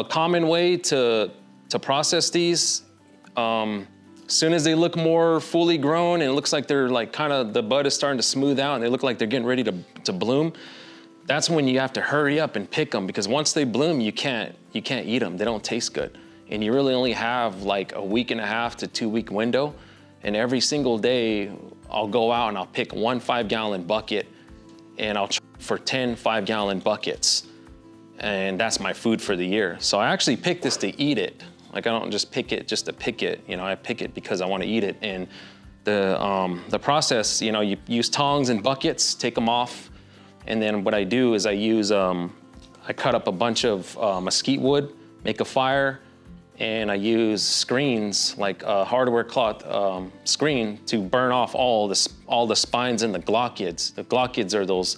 A common way to process these, as soon as they look more fully grown and it looks like they're like kind of, the bud is starting to smooth out and they look like they're getting ready to bloom, that's when you have to hurry up and pick them, because once they bloom, you can't eat them. They don't taste good. And you really only have like a 1.5 to 2 week window. And every single day I'll go out and I'll pick 1 5-gallon bucket and I'll for 10 5-gallon buckets. And that's my food for the year. So I actually pick this to eat it. Like, I don't just pick it just to pick it. You know, I pick it because I want to eat it. And the process, you know, you use tongs and buckets, take them off. And then what I do is I cut up a bunch of mesquite wood, make a fire, and I use screens, like a hardware cloth screen, to burn off all the spines and the glochids. The glochids are those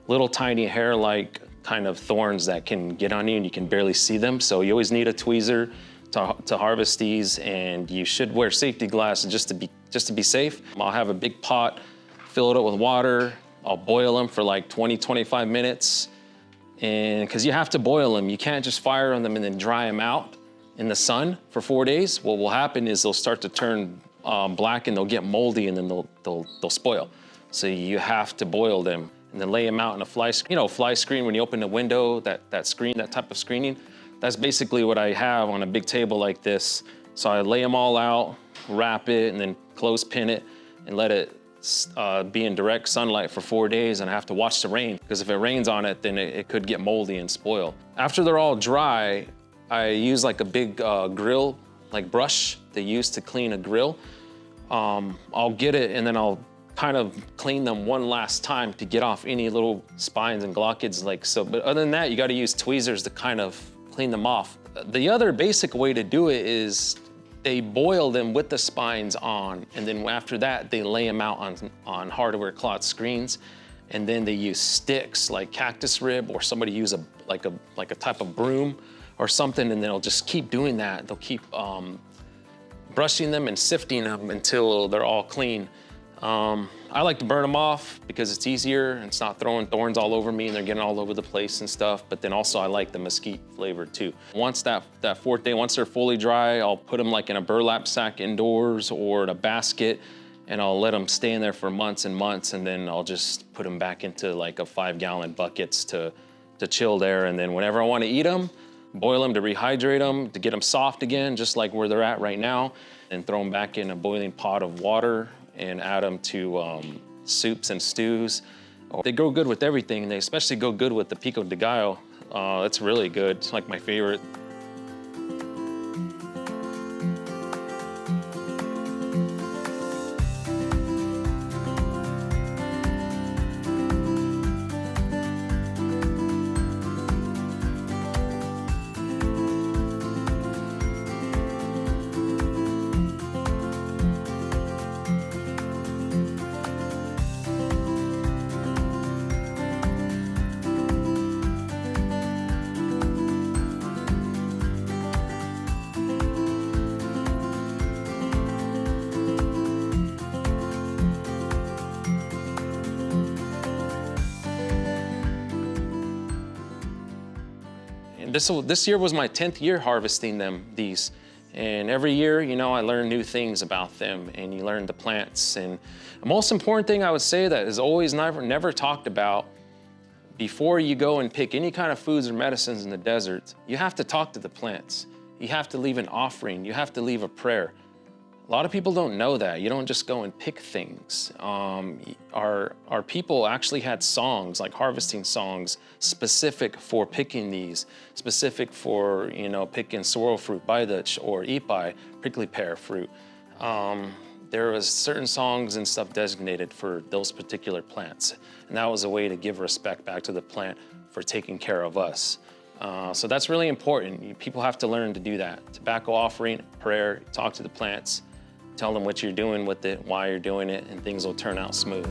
little tiny hair-like kind of thorns that can get on you and you can barely see them. So you always need a tweezer to harvest these, and you should wear safety glasses just to be safe. I'll have a big pot, fill it up with water. I'll boil them for like 20, 25 minutes. And because you have to boil them, you can't just fire on them and then dry them out in the sun for 4 days. What will happen is they'll start to turn black and they'll get moldy and then they'll spoil. So you have to boil them and then lay them out in a fly screen. When you open the window, that screen, that type of screening, that's basically what I have on a big table like this. So I lay them all out, wrap it, and then clothespin it and let it be in direct sunlight for 4 days, and I have to watch the rain, because if it rains on it, then it could get moldy and spoil. After they're all dry, I use like a big grill, like brush they use to clean a grill. I'll get it and then I'll kind of clean them one last time to get off any little spines and glochids like so. But other than that, you got to use tweezers to kind of clean them off. The other basic way to do it is they boil them with the spines on, and then after that, they lay them out on hardware cloth screens, and then they use sticks like cactus rib, or somebody use a type of broom or something, and they'll just keep doing that. They'll keep brushing them and sifting them until they're all clean. I like to burn them off because it's easier and it's not throwing thorns all over me and they're getting all over the place and stuff. But then also I like the mesquite flavor too. Once that 4th day, once they're fully dry, I'll put them like in a burlap sack indoors or in a basket, and I'll let them stay in there for months and months, and then I'll just put them back into like a 5-gallon buckets to chill there. And then whenever I want to eat them, boil them to rehydrate them, to get them soft again, just like where they're at right now, and throw them back in a boiling pot of water and add them to soups and stews. They go good with everything, and they especially go good with the pico de gallo. It's really good. It's like my favorite. This year was my 10th year harvesting these. And every year, you know, I learn new things about them, and you learn the plants. And the most important thing I would say that is always never talked about, before you go and pick any kind of foods or medicines in the desert, you have to talk to the plants. You have to leave an offering. You have to leave a prayer. A lot of people don't know that. You don't just go and pick things. Our people actually had songs, like harvesting songs, specific for picking these, specific for, you know, picking sorrel fruit, baidach, or ipai, prickly pear fruit. There was certain songs and stuff designated for those particular plants. And that was a way to give respect back to the plant for taking care of us. So that's really important. People have to learn to do that. Tobacco offering, prayer, talk to the plants, tell them what you're doing with it, why you're doing it, and things will turn out smooth.